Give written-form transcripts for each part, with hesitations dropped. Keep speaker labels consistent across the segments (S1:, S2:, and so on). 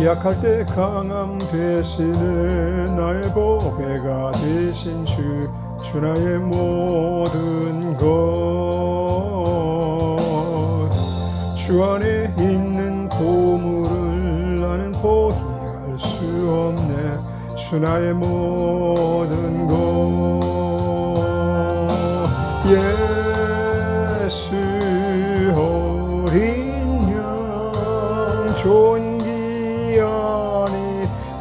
S1: 약할 때 강함 되시는 나의 보배가 되신 주 나의 모든 것. 주 안에 있는 보물을 나는 포기할 수 없네. 주 나의 모든 것. 예수 어린 양 존귀한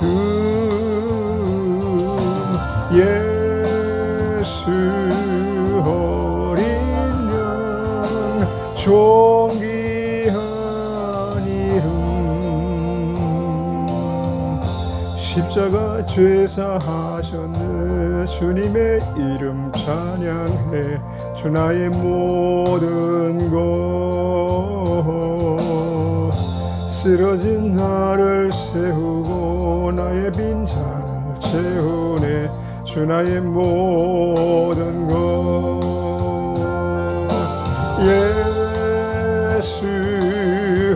S1: 이름. 예수 어린 양 존귀한 이름. 십자가 죄사하셨네. 주님의 이름 찬양해. 주 나의 모든 것. 쓰러진 나를 세우고 나의 빈잔을 채우네. 주 나의 모든 것. 예수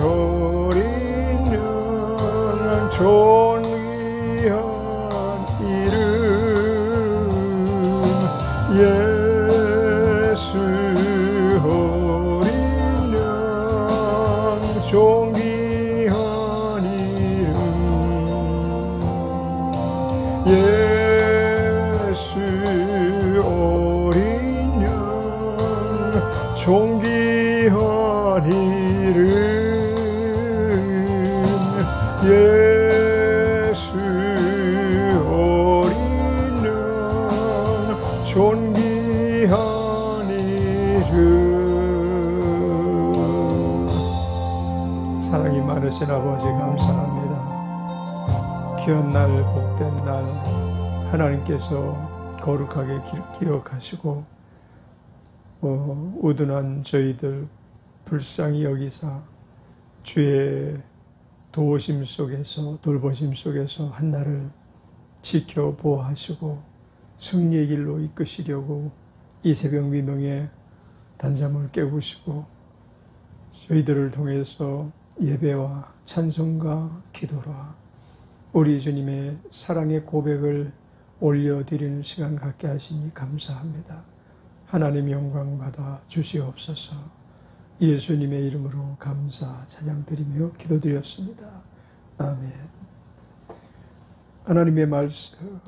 S1: 어린 양 존귀한 이름. 예수 어린 양 존귀한 이름. 예수 어린 양 존귀한 이름. 예수 어린 양 존귀한 이름. 사랑이 많으신 아버지 감사합니다. 귀한 날, 복된 날 하나님께서 거룩하게 기억하시고 우둔한 저희들 불쌍히 여기사 주의 도우심 속에서, 돌보심 속에서 한 날을 지켜 보호하시고 승리의 길로 이끄시려고 이 새벽 미명에 단잠을 깨우시고 저희들을 통해서 예배와 찬송과 기도라 우리 주님의 사랑의 고백을 올려드리는 시간 갖게 하시니 감사합니다. 하나님 영광 받아 주시옵소서. 예수님의 이름으로 감사 찬양드리며 기도드렸습니다. 아멘. 하나님의 말씀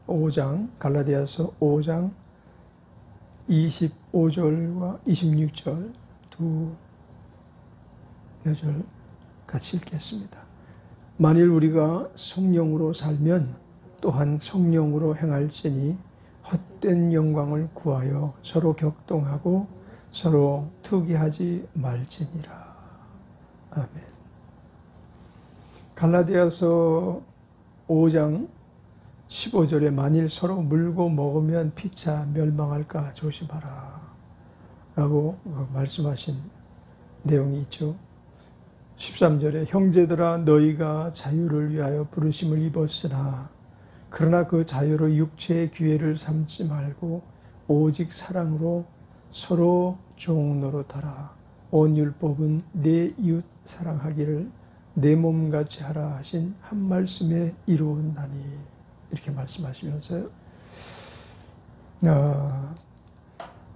S1: 5장 갈라디아서 5장 25절과 26절 두 여절 같이 읽겠습니다. 만일 우리가 성령으로 살면 또한 성령으로 행할지니 헛된 영광을 구하여 서로 격동하고 서로 투기하지 말지니라. 아멘. 갈라디아서 5장 15절에 만일 서로 물고 먹으면 피차 멸망할까 조심하라 라고 말씀하신 내용이 있죠. 13절에 형제들아 너희가 자유를 위하여 부르심을 입었으나 그러나 그 자유로 육체의 기회를 삼지 말고 오직 사랑으로 서로 종노릇하라. 온 율법은 내 이웃 사랑하기를 내 몸같이 하라 하신 한 말씀에 이루었나니 이렇게 말씀하시면서요.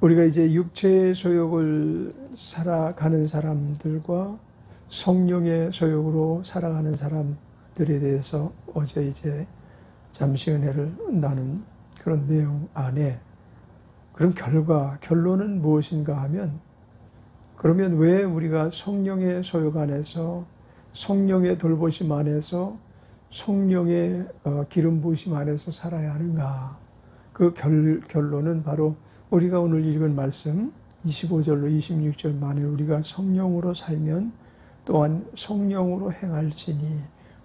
S1: 우리가 이제 육체의 소욕을 살아가는 사람들과 성령의 소욕으로 살아가는 사람들에 대해서 어제 이제 잠시 은혜를 나눈 그런 내용 안에 그럼 결론은 무엇인가 하면 그러면 왜 우리가 성령의 소욕 안에서 성령의 돌보심 안에서 성령의 기름 부으심 안에서 살아야 하는가? 그 결론은 바로 우리가 오늘 읽은 말씀 25절로 26절 만일 우리가 성령으로 살면 또한 성령으로 행할지니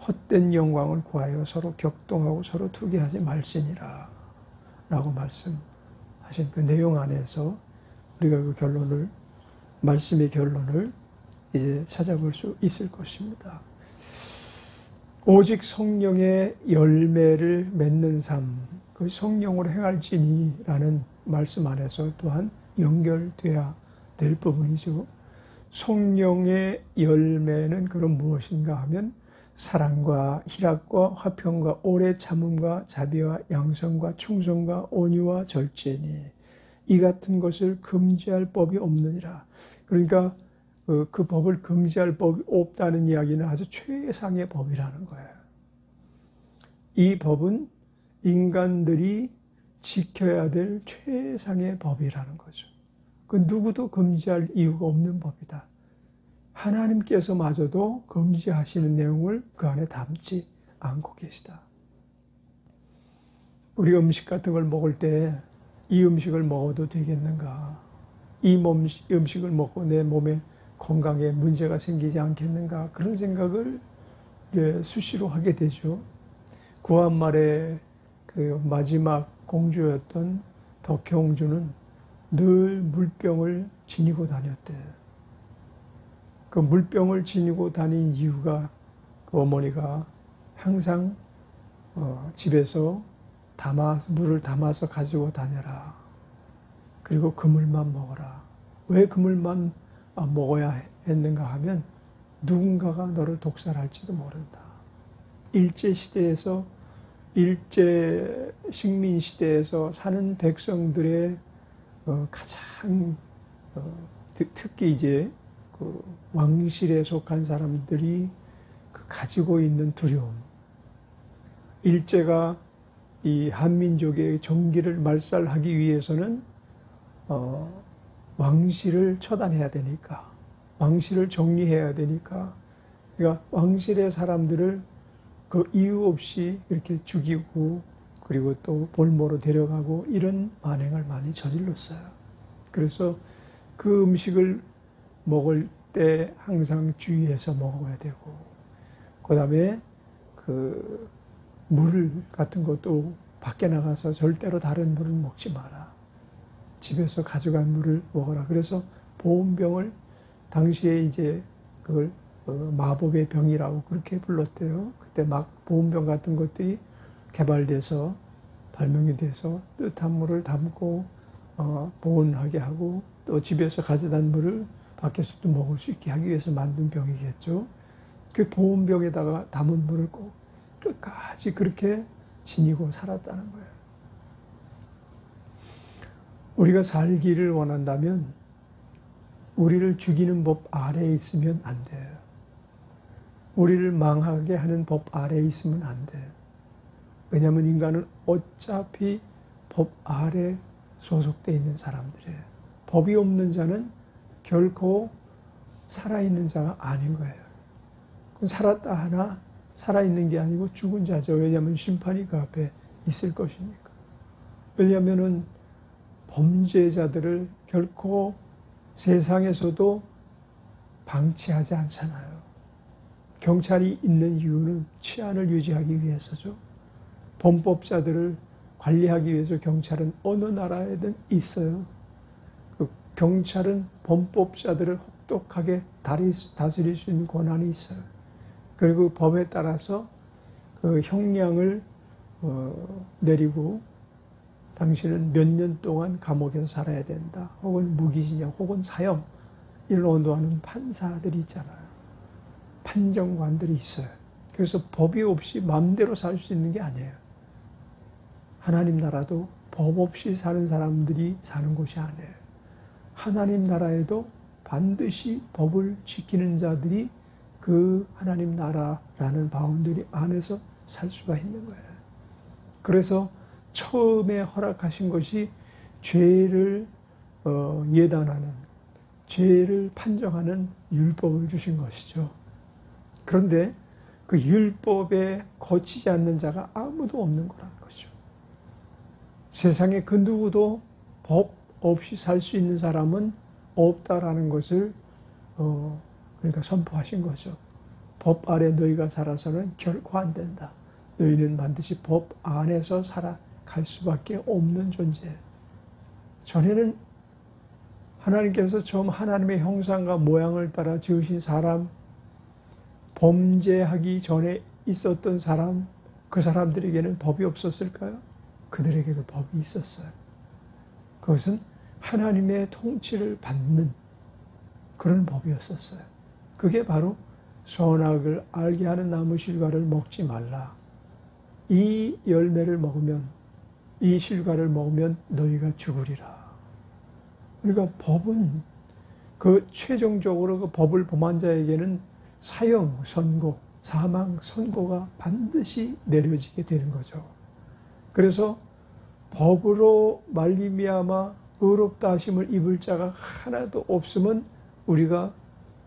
S1: 헛된 영광을 구하여 서로 격동하고 서로 투기하지 말지니라 라고 말씀하신 그 내용 안에서 우리가 그 결론을 말씀의 결론을 이제 찾아볼 수 있을 것입니다. 오직 성령의 열매를 맺는 삶, 그 성령으로 행할지니라는 말씀 안에서 또한 연결돼야 될 부분이죠. 성령의 열매는 그럼 무엇인가 하면 사랑과 희락과 화평과 오래 참음과 자비와 양선과 충성과 온유와 절제니 이 같은 것을 금지할 법이 없느니라. 그러니까 그 법을 금지할 법이 없다는 이야기는 아주 최상의 법이라는 거예요. 이 법은 인간들이 지켜야 될 최상의 법이라는 거죠. 그 누구도 금지할 이유가 없는 법이다. 하나님께서마저도 금지하시는 내용을 그 안에 담지 않고 계시다. 우리 음식 같은 걸 먹을 때 이 음식을 먹어도 되겠는가? 이 음식을 먹고 내 몸에 건강에 문제가 생기지 않겠는가? 그런 생각을 수시로 하게 되죠. 구한말의 그 마지막 공주였던 덕혜옹주는 늘 물병을 지니고 다녔대요. 그 물병을 지니고 다닌 이유가 그 어머니가 항상 집에서 물을 담아서 가지고 다녀라. 그리고 그물만 먹어라. 왜 그물만 먹어야 했는가 하면 누군가가 너를 독살할지도 모른다. 일제 식민 시대에서 사는 백성들의 가장 특히 이제 그 왕실에 속한 사람들이 가지고 있는 두려움. 일제가 이 한민족의 정기를 말살하기 위해서는 왕실을 처단해야 되니까, 왕실을 정리해야 되니까, 그러니까 왕실의 사람들을 그 이유 없이 이렇게 죽이고 그리고 또 볼모로 데려가고 이런 만행을 많이 저질렀어요. 그래서 그 음식을 먹을 때 항상 주의해서 먹어야 되고, 그 다음에 그 물 같은 것도 밖에 나가서 절대로 다른 물을 먹지 마라. 집에서 가져간 물을 먹어라. 그래서 보온병을 당시에 이제 그걸 마법의 병이라고 그렇게 불렀대요. 그때 막 보온병 같은 것들이 개발돼서 발명이 돼서 뜨뜻한 물을 담고 보온하게 하고 또 집에서 가져다 물을 밖에서도 먹을 수 있게 하기 위해서 만든 병이겠죠. 그 보온병에다가 담은 물을 꼭 끝까지 그렇게 지니고 살았다는 거예요. 우리가 살기를 원한다면 우리를 죽이는 법 아래에 있으면 안 돼요. 우리를 망하게 하는 법 아래에 있으면 안 돼요. 왜냐하면 인간은 어차피 법 아래 소속되어 있는 사람들이에요. 법이 없는 자는 결코 살아있는 자가 아닌 거예요. 살았다 하나 살아있는 게 아니고 죽은 자죠. 왜냐하면 심판이 그 앞에 있을 것이니까. 왜냐하면 범죄자들을 결코 세상에서도 방치하지 않잖아요. 경찰이 있는 이유는 치안을 유지하기 위해서죠. 범법자들을 관리하기 위해서 경찰은 어느 나라에든 있어요. 그 경찰은 범법자들을 혹독하게 다스릴 수 있는 권한이 있어요. 그리고 법에 따라서 그 형량을 내리고 당신은 몇 년 동안 감옥에서 살아야 된다. 혹은 무기징역 혹은 사형 이런 언도하는 판사들이 있잖아요. 판정관들이 있어요. 그래서 법이 없이 마음대로 살 수 있는 게 아니에요. 하나님 나라도 법 없이 사는 사람들이 사는 곳이 아니에요. 하나님 나라에도 반드시 법을 지키는 자들이 그 하나님 나라라는 바운더리 안에서 살 수가 있는 거예요. 그래서 처음에 허락하신 것이 죄를 예단하는, 죄를 판정하는 율법을 주신 것이죠. 그런데 그 율법에 거치지 않는 자가 아무도 없는 거라는 거죠. 세상에 그 누구도 법 없이 살 수 있는 사람은 없다라는 것을 그러니까 선포하신 거죠. 법 아래 너희가 살아서는 결코 안 된다. 너희는 반드시 법 안에서 살아갈 수밖에 없는 존재. 전에는 하나님께서 처음 하나님의 형상과 모양을 따라 지으신 사람, 범죄하기 전에 있었던 사람, 그 사람들에게는 법이 없었을까요? 그들에게도 법이 있었어요. 그 그것은 하나님의 통치를 받는 그런 법이었었어요. 그게 바로 선악을 알게 하는 나무 실과를 먹지 말라. 이 열매를 먹으면, 이 실과를 먹으면 너희가 죽으리라. 그러니까 법은 그 최종적으로 그 법을 범한 자에게는 사형, 선고, 사망, 선고가 반드시 내려지게 되는 거죠. 그래서 법으로 말미암아 의롭다 하심을 입을 자가 하나도 없으면 우리가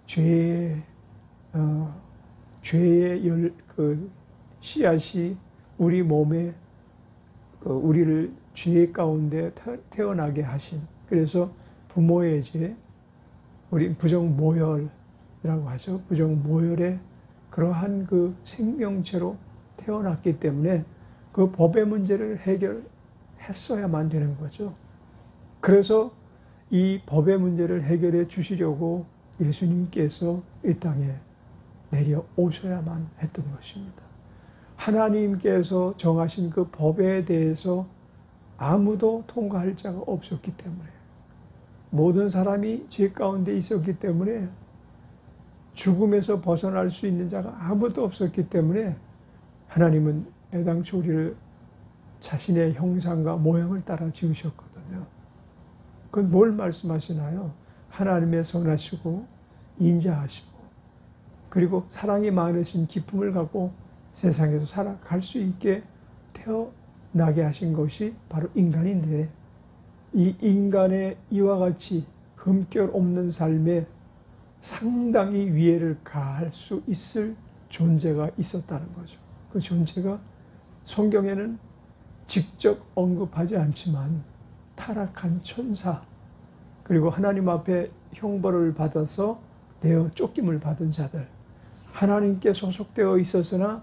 S1: 죄의 씨앗이 우리 몸에 우리를 죄 가운데 태어나게 하신, 그래서 부모의 죄, 우리 부정모혈이라고 하죠. 부정모혈의 그러한 그 생명체로 태어났기 때문에 그 법의 문제를 해결했어야만 되는 거죠. 그래서 이 법의 문제를 해결해 주시려고 예수님께서 이 땅에 내려오셔야만 했던 것입니다. 하나님께서 정하신 그 법에 대해서 아무도 통과할 자가 없었기 때문에, 모든 사람이 죄 가운데 있었기 때문에, 죽음에서 벗어날 수 있는 자가 아무도 없었기 때문에 하나님은 애당초 우리를 자신의 형상과 모형을 따라 지으셨거든요. 그건 뭘 말씀하시나요? 하나님의 선하시고 인자하시고 그리고 사랑이 많으신 기쁨을 갖고 세상에서 살아갈 수 있게 태어나게 하신 것이 바로 인간인데, 이 인간의 이와 같이 흠결 없는 삶에 상당히 위해를 가할 수 있을 존재가 있었다는 거죠. 그 존재가 성경에는 직접 언급하지 않지만 타락한 천사, 그리고 하나님 앞에 형벌을 받아서 내어 쫓김을 받은 자들, 하나님께 소속되어 있었으나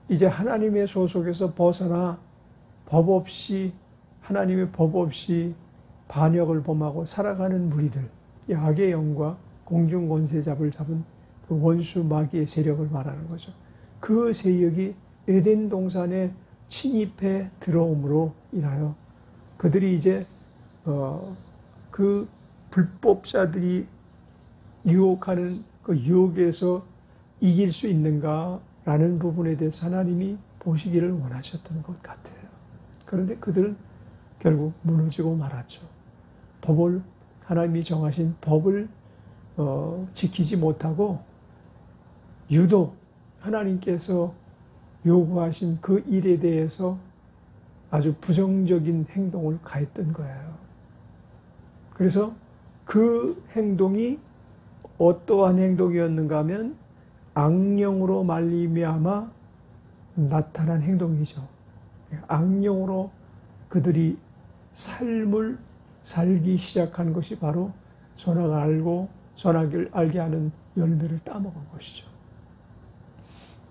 S1: 이제 하나님의 소속에서 벗어나 법 없이, 하나님의 법 없이 반역을 범하고 살아가는 무리들, 악의 영과 공중 권세잡을 잡은 그 원수 마귀의 세력을 말하는 거죠. 그 세력이 에덴 동산에 침입해 들어옴으로 인하여 그들이 이제 그 불법자들이 유혹하는 그 유혹에서 이길 수 있는가라는 부분에 대해서 하나님이 보시기를 원하셨던 것 같아요. 그런데 그들은 결국 무너지고 말았죠. 하나님이 정하신 법을 지키지 못하고 유독 하나님께서 요구하신 그 일에 대해서 아주 부정적인 행동을 가했던 거예요. 그래서 그 행동이 어떠한 행동이었는가 하면 악령으로 말미암아 나타난 행동이죠. 악령으로 그들이 삶을 살기 시작한 것이 바로 선악을 알고 선악을 알게 하는 열매를 따먹은 것이죠.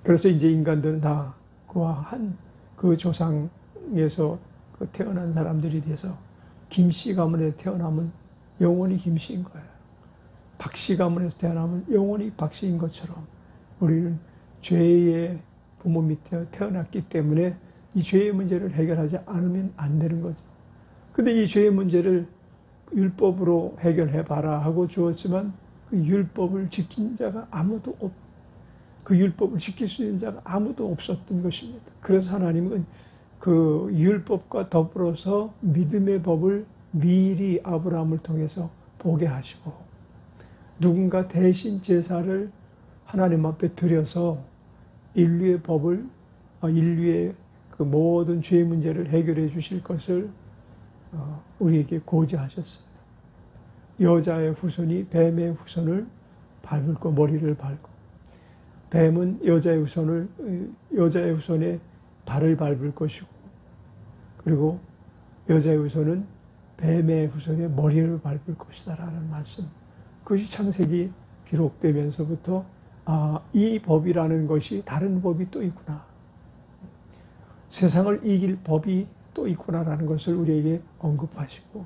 S1: 그래서 이제 인간들은 다 그와 한 그 조상에서 태어난 사람들이 돼서 김씨 가문에서 태어나면 영원히 김씨인 거예요. 박씨 가문에서 태어나면 영원히 박씨인 것처럼 우리는 죄의 부모 밑에 태어났기 때문에 이 죄의 문제를 해결하지 않으면 안 되는 거죠. 근데 이 죄의 문제를 율법으로 해결해봐라 하고 주었지만 그 율법을 지킨 자가 그 율법을 지킬 수 있는 자가 아무도 없었던 것입니다. 그래서 하나님은 그 율법과 더불어서 믿음의 법을 미리 아브라함을 통해서 보게 하시고, 누군가 대신 제사를 하나님 앞에 드려서 인류의 그 모든 죄의 문제를 해결해 주실 것을 우리에게 고지하셨어요. 여자의 후손이 뱀의 후손을 밟을 거, 머리를 밟고, 뱀은 여자의 후손의 발을 밟을 것이고, 그리고 여자의 후손은 뱀의 후손의 머리를 밟을 것이다라는 말씀. 그것이 창세기 기록되면서부터 이 법이라는 것이 다른 법이 또 있구나, 세상을 이길 법이 또 있구나라는 것을 우리에게 언급하시고,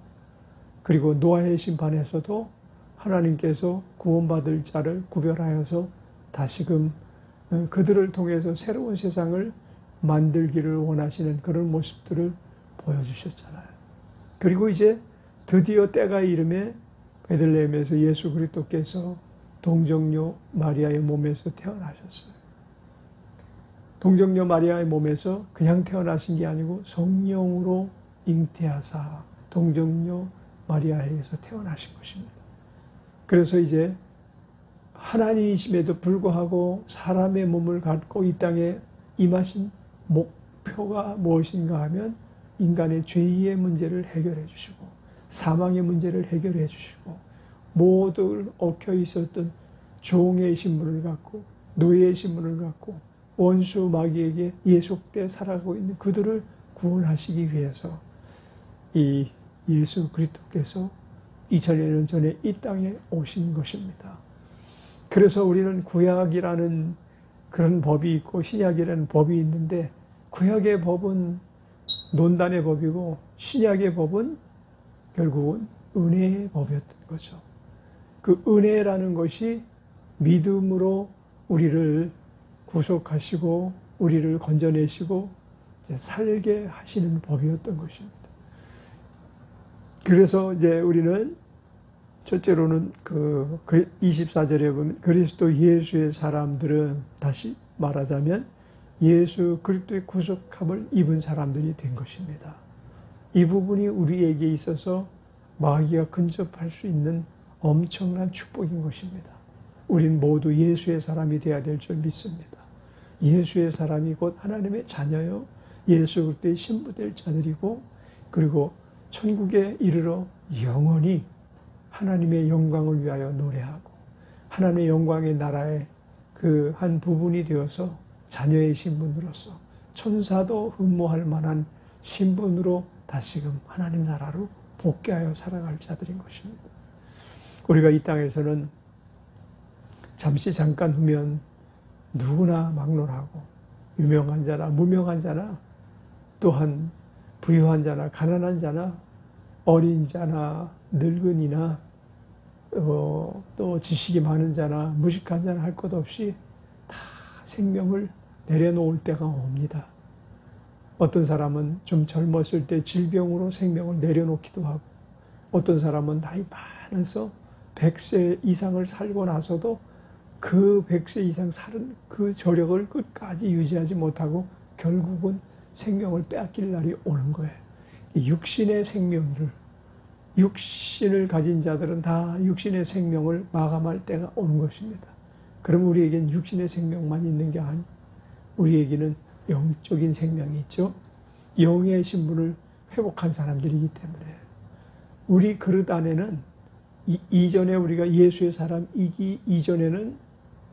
S1: 그리고 노아의 심판에서도 하나님께서 구원받을 자를 구별하여서 다시금 그들을 통해서 새로운 세상을 만들기를 원하시는 그런 모습들을 보여주셨잖아요. 그리고 이제 드디어 때가 이름에 베들레헴에서 예수 그리스도께서 동정녀 마리아의 몸에서 태어나셨어요. 동정녀 마리아의 몸에서 그냥 태어나신 게 아니고 성령으로 잉태하사 동정녀 마리아에게서 태어나신 것입니다. 그래서 이제 하나님이심에도 불구하고 사람의 몸을 갖고 이 땅에 임하신 목표가 무엇인가 하면 인간의 죄의 문제를 해결해 주시고 사망의 문제를 해결해 주시고 모두 얽혀 있었던 종의 신분을 갖고 노예의 신분을 갖고 원수 마귀에게 예속돼 살아가고 있는 그들을 구원하시기 위해서 이 예수 그리스도께서 2000년 전에 이 땅에 오신 것입니다. 그래서 우리는 구약이라는 그런 법이 있고 신약이라는 법이 있는데 구약의 법은 논단의 법이고 신약의 법은 결국은 은혜의 법이었던 거죠. 그 은혜라는 것이 믿음으로 우리를 구속하시고 우리를 건져내시고 이제 살게 하시는 법이었던 것입니다. 그래서 이제 우리는 첫째로는 그 24절에 보면 그리스도 예수의 사람들은 다시 말하자면 예수 그리스도의 구속함을 입은 사람들이 된 것입니다. 이 부분이 우리에게 있어서 마귀가 근접할 수 있는 엄청난 축복인 것입니다. 우린 모두 예수의 사람이 되어야 될 줄 믿습니다. 예수의 사람이 곧 하나님의 자녀요 예수 그리스도의 신부될 자들이고 그리고 천국에 이르러 영원히 하나님의 영광을 위하여 노래하고 하나님의 영광의 나라의 그 한 부분이 되어서 자녀의 신분으로서 천사도 흠모할 만한 신분으로 다시금 하나님 나라로 복귀하여 살아갈 자들인 것입니다. 우리가 이 땅에서는 잠시 잠깐 후면 누구나 막론하고 유명한 자나 무명한 자나 또한 부유한 자나 가난한 자나 어린 자나 늙은이나 또 지식이 많은 자나 무식한 자나 할 것 없이 다 생명을 내려놓을 때가 옵니다. 어떤 사람은 좀 젊었을 때 질병으로 생명을 내려놓기도 하고 어떤 사람은 나이 많아서 100세 이상을 살고 나서도 그 100세 이상 살은 그 저력을 끝까지 유지하지 못하고 결국은 생명을 빼앗길 날이 오는 거예요. 육신의 생명을 육신을 가진 자들은 다 육신의 생명을 마감할 때가 오는 것입니다. 그럼 우리에겐 육신의 생명만 있는 게 아니고 우리에게는 영적인 생명이 있죠. 영의 신분을 회복한 사람들이기 때문에 우리 그릇 안에는 이전에 우리가 예수의 사람이기 이전에는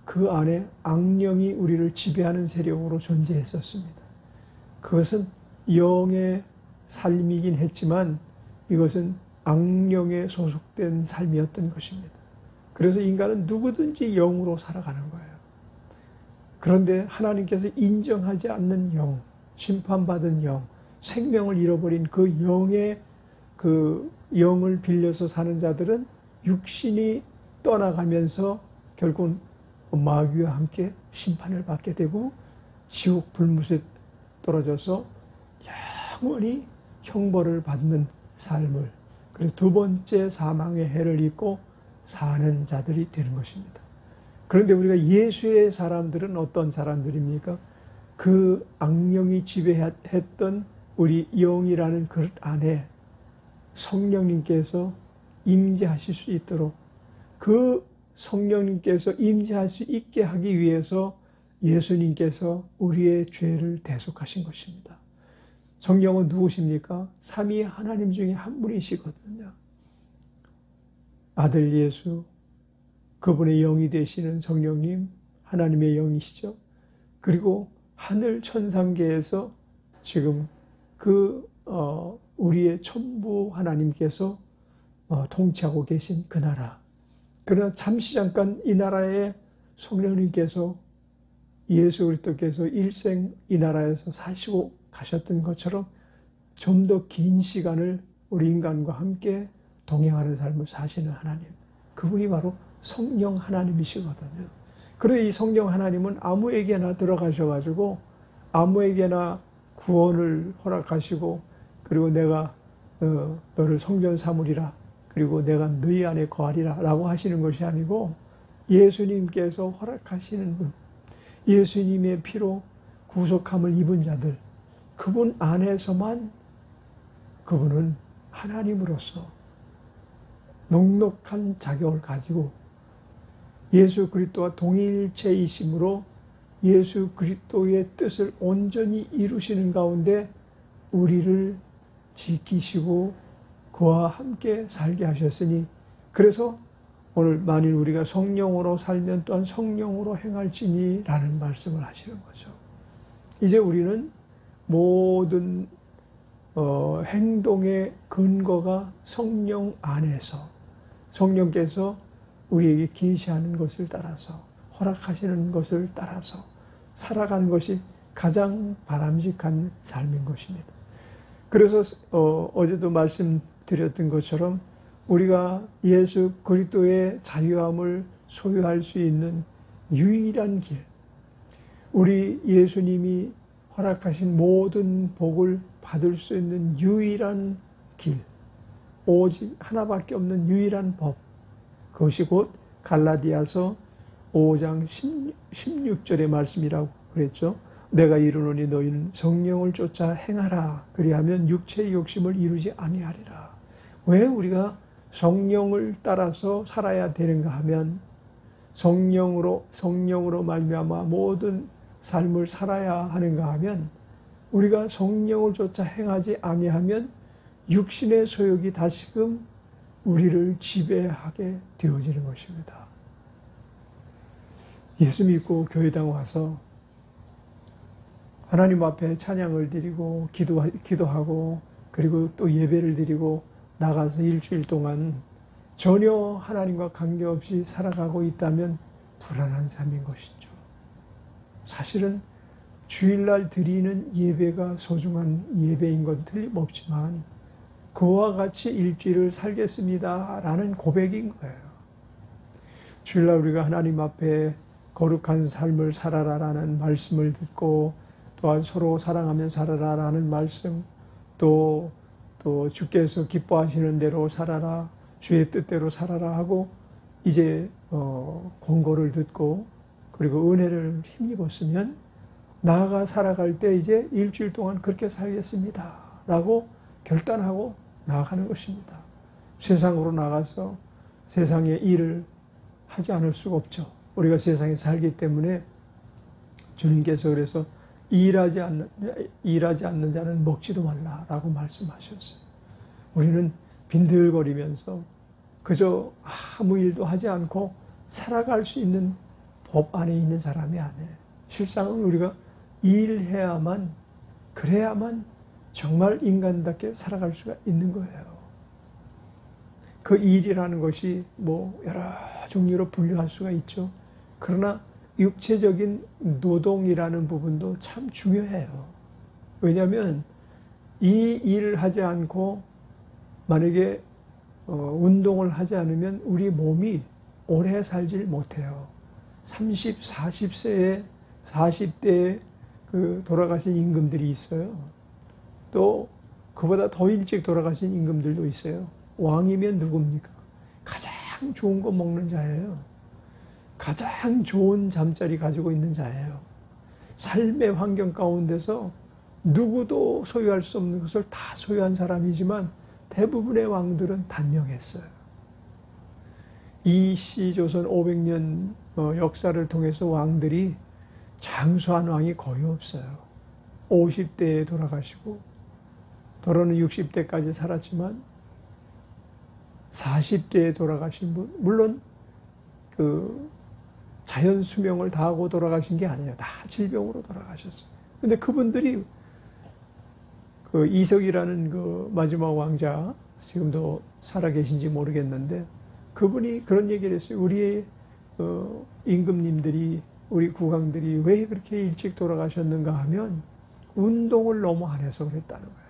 S1: 그 안에 악령이 우리를 지배하는 세력으로 존재했었습니다. 그것은 영의 삶이긴 했지만 이것은 악령에 소속된 삶이었던 것입니다. 그래서 인간은 누구든지 영으로 살아가는 거예요. 그런데 하나님께서 인정하지 않는 영, 심판받은 영, 생명을 잃어버린 그 영의 그 영을 빌려서 사는 자들은 육신이 떠나가면서 결국은 마귀와 함께 심판을 받게 되고 지옥 불못에 떨어져서 영원히 형벌을 받는 삶을 그래서 두 번째 사망의 해를 입고 사는 자들이 되는 것입니다. 그런데 우리가 예수의 사람들은 어떤 사람들입니까? 그 악령이 지배했던 우리 영이라는 그릇 안에 성령님께서 임재하실 수 있도록 그 성령님께서 임재할 수 있게 하기 위해서 예수님께서 우리의 죄를 대속하신 것입니다. 성령은 누구십니까? 삼위 하나님 중에 한 분이시거든요. 아들 예수, 그분의 영이 되시는 성령님, 하나님의 영이시죠. 그리고 하늘 천상계에서 지금 우리의 천부 하나님께서 통치하고 계신 그 나라. 그러나 잠시 잠깐 이 나라에 성령님께서 예수 그리스도께서 일생 이 나라에서 사시고 가셨던 것처럼 좀 더 긴 시간을 우리 인간과 함께 동행하는 삶을 사시는 하나님. 그분이 바로 성령 하나님이시거든요. 그런데 이 성령 하나님은 아무에게나 들어가셔가지고 아무에게나 구원을 허락하시고 그리고 내가 너를 성전 삼으리라. 그리고 내가 너희 안에 거하리라 라고 하시는 것이 아니고 예수님께서 허락하시는 분, 예수님의 피로 구속함을 입은 자들, 그분 안에서만 그분은 하나님으로서 넉넉한 자격을 가지고 예수 그리스도와 동일체이심으로 예수 그리스도의 뜻을 온전히 이루시는 가운데 우리를 지키시고 그와 함께 살게 하셨으니, 그래서 오늘 만일 우리가 성령으로 살면 또한 성령으로 행할지니 라는 말씀을 하시는 거죠. 이제 우리는 모든 행동의 근거가 성령 안에서, 성령께서 우리에게 계시하는 것을 따라서, 허락하시는 것을 따라서 살아가는 것이 가장 바람직한 삶인 것입니다. 그래서 어제도 말씀드렸던 것처럼 우리가 예수 그리스도의 자유함을 소유할 수 있는 유일한 길, 우리 예수님이 허락하신 모든 복을 받을 수 있는 유일한 길, 오직 하나밖에 없는 유일한 법, 그것이 곧 갈라디아서 5장 16절의 말씀이라고 그랬죠. 내가 이르노니 너희는 성령을 쫓아 행하라. 그리하면 육체의 욕심을 이루지 아니하리라. 왜 우리가 성령을 따라서 살아야 되는가 하면, 성령으로 말미암아 모든 삶을 살아야 하는가 하면, 우리가 성령을 쫓아 행하지 아니하면 육신의 소욕이 다시금 우리를 지배하게 되어지는 것입니다. 예수 믿고 교회당 와서 하나님 앞에 찬양을 드리고 기도하고 그리고 또 예배를 드리고 나가서 일주일 동안 전혀 하나님과 관계없이 살아가고 있다면 불안한 삶인 것이죠. 사실은 주일날 드리는 예배가 소중한 예배인 건 틀림없지만 그와 같이 일주일을 살겠습니다 라는 고백인 거예요. 주일날 우리가 하나님 앞에 거룩한 삶을 살아라 라는 말씀을 듣고, 또한 서로 사랑하며 살아라 라는 말씀, 또 주께서 기뻐하시는 대로 살아라, 주의 뜻대로 살아라 하고 이제 권고를 듣고 그리고 은혜를 힘입었으면 나아가 살아갈 때 이제 일주일 동안 그렇게 살겠습니다 라고 결단하고 나아가는 것입니다. 세상으로 나가서 세상의 일을 하지 않을 수가 없죠. 우리가 세상에 살기 때문에 주님께서 그래서 일하지 않는 자는 먹지도 말라라고 말씀하셨어요. 우리는 빈들거리면서 그저 아무 일도 하지 않고 살아갈 수 있는 법 안에 있는 사람이 아니에요. 실상은 우리가 일해야만, 그래야만 정말 인간답게 살아갈 수가 있는 거예요. 그 일이라는 것이 여러 종류로 분류할 수가 있죠. 그러나 육체적인 노동이라는 부분도 참 중요해요. 왜냐하면 이 일을 하지 않고 만약에 운동을 하지 않으면 우리 몸이 오래 살질 못해요. 30, 40세에 40대에 돌아가신 임금들이 있어요. 또 그보다 더 일찍 돌아가신 임금들도 있어요. 왕이면 누굽니까? 가장 좋은 거 먹는 자예요. 가장 좋은 잠자리 가지고 있는 자예요. 삶의 환경 가운데서 누구도 소유할 수 없는 것을 다 소유한 사람이지만 대부분의 왕들은 단명했어요. 이 시조선 500년 역사를 통해서 왕들이 장수한 왕이 거의 없어요. 50대에 돌아가시고 더러는 60대까지 살았지만 40대에 돌아가신 분, 물론 자연 수명을 다하고 돌아가신 게 아니에요. 다 질병으로 돌아가셨어요. 근데 그분들이 이석이라는 마지막 왕자, 지금도 살아계신지 모르겠는데 그분이 그런 얘기를 했어요. 우리의 임금님들이, 우리 국왕들이 왜 그렇게 일찍 돌아가셨는가 하면 운동을 너무 안 해서 그랬다는 거예요.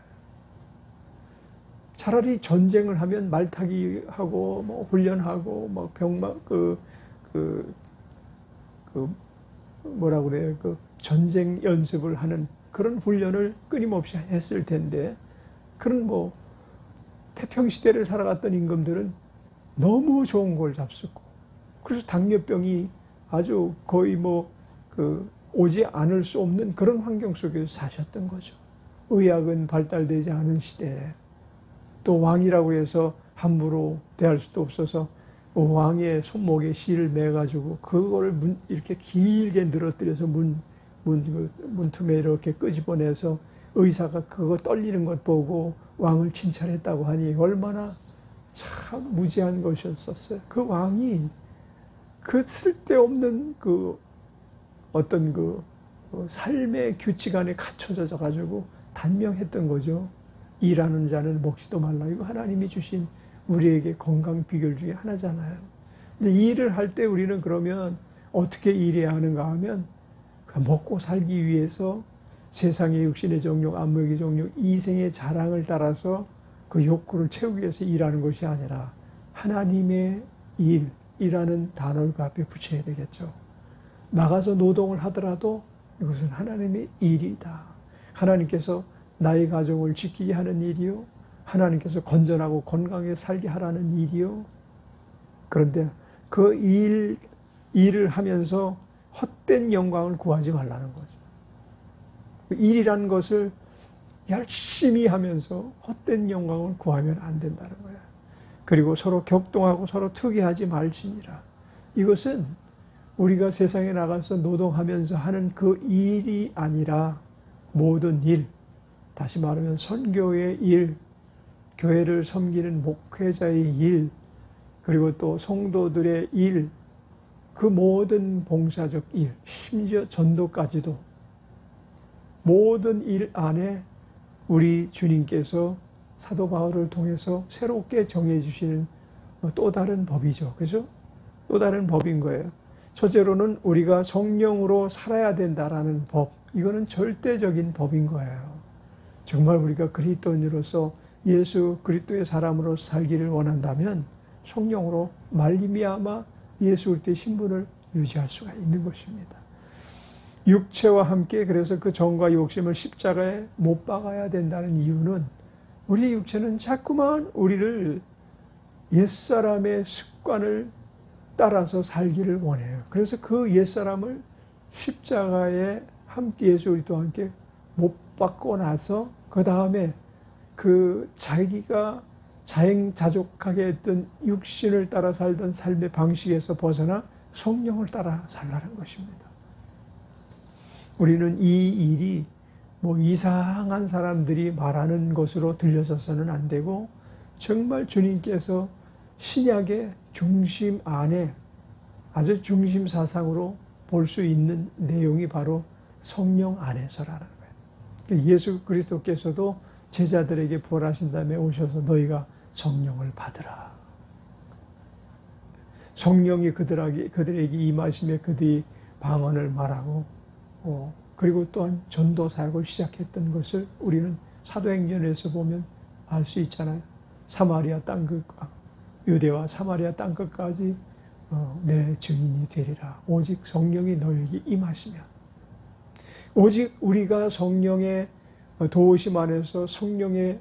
S1: 차라리 전쟁을 하면 말타기 하고 훈련하고 뭐라고 그래요? 전쟁 연습을 하는 그런 훈련을 끊임없이 했을 텐데, 그런 태평시대를 살아갔던 임금들은 너무 좋은 걸 잡수고, 그래서 당뇨병이 아주 거의 오지 않을 수 없는 그런 환경 속에서 사셨던 거죠. 의학은 발달되지 않은 시대에 또 왕이라고 해서 함부로 대할 수도 없어서 왕의 손목에 실을 매가지고 그거를 이렇게 길게 늘어뜨려서 문틈에 이렇게 끄집어내서 의사가 그거 떨리는 것 보고 왕을 칭찬했다고 하니 얼마나 참 무지한 것이었었어요. 그 왕이 그 쓸데없는 어떤 삶의 규칙 안에 갇혀져 가지고 단명했던 거죠. 일하는 자는 먹지도 말라. 이거 하나님이 주신 우리에게 건강 비결 중에 하나잖아요. 근데 일을 할 때 우리는 그러면 어떻게 일해야 하는가 하면 먹고 살기 위해서 세상의 육신의 정욕, 안목의 정욕, 이생의 자랑을 따라서 그 욕구를 채우기 위해서 일하는 것이 아니라 하나님의 일이라는 단어를 그 앞에 붙여야 되겠죠. 나가서 노동을 하더라도 이것은 하나님의 일이다. 하나님께서 나의 가정을 지키게 하는 일이요, 하나님께서 건전하고 건강하게 살게 하라는 일이요. 그런데 그 일을 하면서 헛된 영광을 구하지 말라는 거죠. 일이라는 것을 열심히 하면서 헛된 영광을 구하면 안 된다는 거예요. 그리고 서로 격동하고 서로 투기하지 말지니라. 이것은 우리가 세상에 나가서 노동하면서 하는 그 일이 아니라 모든 일, 다시 말하면 선교의 일, 교회를 섬기는 목회자의 일, 그리고 또 성도들의 일, 그 모든 봉사적 일, 심지어 전도까지도 모든 일 안에 우리 주님께서 사도 바울을 통해서 새롭게 정해 주시는 또 다른 법이죠. 그죠? 또 다른 법인 거예요. 첫째로는 우리가 성령으로 살아야 된다라는 법. 이거는 절대적인 법인 거예요. 정말 우리가 그리스도인으로서 예수 그리스도의 사람으로 살기를 원한다면 성령으로 말미암아 예수 그리스도의 신분을 유지할 수가 있는 것입니다. 육체와 함께 그래서 그 정과 욕심을 십자가에 못 박아야 된다는 이유는 우리 육체는 자꾸만 우리를 옛사람의 습관을 따라서 살기를 원해요. 그래서 그 옛사람을 십자가에 함께 예수 그리스도와 함께 못 박고 나서 그 다음에 그 자기가 자행자족하게 했던 육신을 따라 살던 삶의 방식에서 벗어나 성령을 따라 살라는 것입니다. 우리는 이 일이 이상한 사람들이 말하는 것으로 들려서는 안 되고 정말 주님께서 신약의 중심 안에 아주 중심 사상으로 볼 수 있는 내용이 바로 성령 안에서라는 거예요. 예수 그리스도께서도 제자들에게 부활하신 다음에 오셔서 너희가 성령을 받으라. 성령이 그들에게 임하심에 그들이 방언을 말하고 그리고 또한 전도 사역을 시작했던 것을 우리는 사도행전에서 보면 알 수 있잖아요. 사마리아 땅끝과 유대와 사마리아 땅끝까지 내 증인이 되리라. 오직 성령이 너에게 임하시면, 오직 우리가 성령의 도우심 안에서 성령의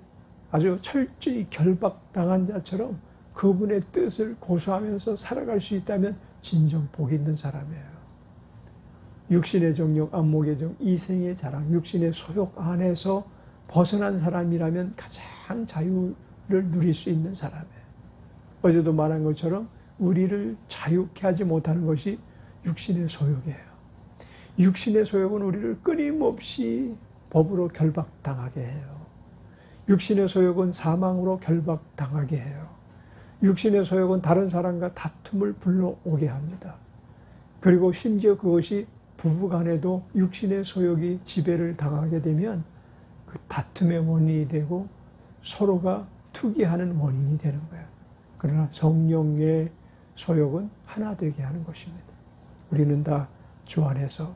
S1: 아주 철저히 결박당한 자처럼 그분의 뜻을 고수하면서 살아갈 수 있다면 진정 복 있는 사람이에요. 육신의 정욕, 안목의 정, 이생의 자랑, 육신의 소욕 안에서 벗어난 사람이라면 가장 자유를 누릴 수 있는 사람이에요. 어제도 말한 것처럼 우리를 자유케 하지 못하는 것이 육신의 소욕이에요. 육신의 소욕은 우리를 끊임없이 법으로 결박당하게 해요. 육신의 소욕은 사망으로 결박당하게 해요. 육신의 소욕은 다른 사람과 다툼을 불러오게 합니다. 그리고 심지어 그것이 부부간에도 육신의 소욕이 지배를 당하게 되면 그 다툼의 원인이 되고 서로가 투기하는 원인이 되는 거예요. 그러나 성령의 소욕은 하나 되게 하는 것입니다. 우리는 다 주 안에서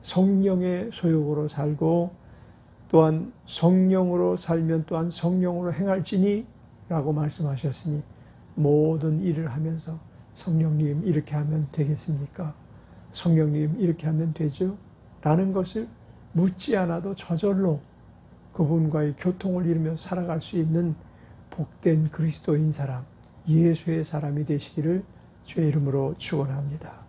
S1: 성령의 소욕으로 살고 또한 성령으로 살면 또한 성령으로 행할지니 라고 말씀하셨으니 모든 일을 하면서 성령님 이렇게 하면 되겠습니까? 성령님 이렇게 하면 되죠? 라는 것을 묻지 않아도 저절로 그분과의 교통을 이루며 살아갈 수 있는 복된 그리스도인 사람, 예수의 사람이 되시기를 주의 이름으로 축원합니다.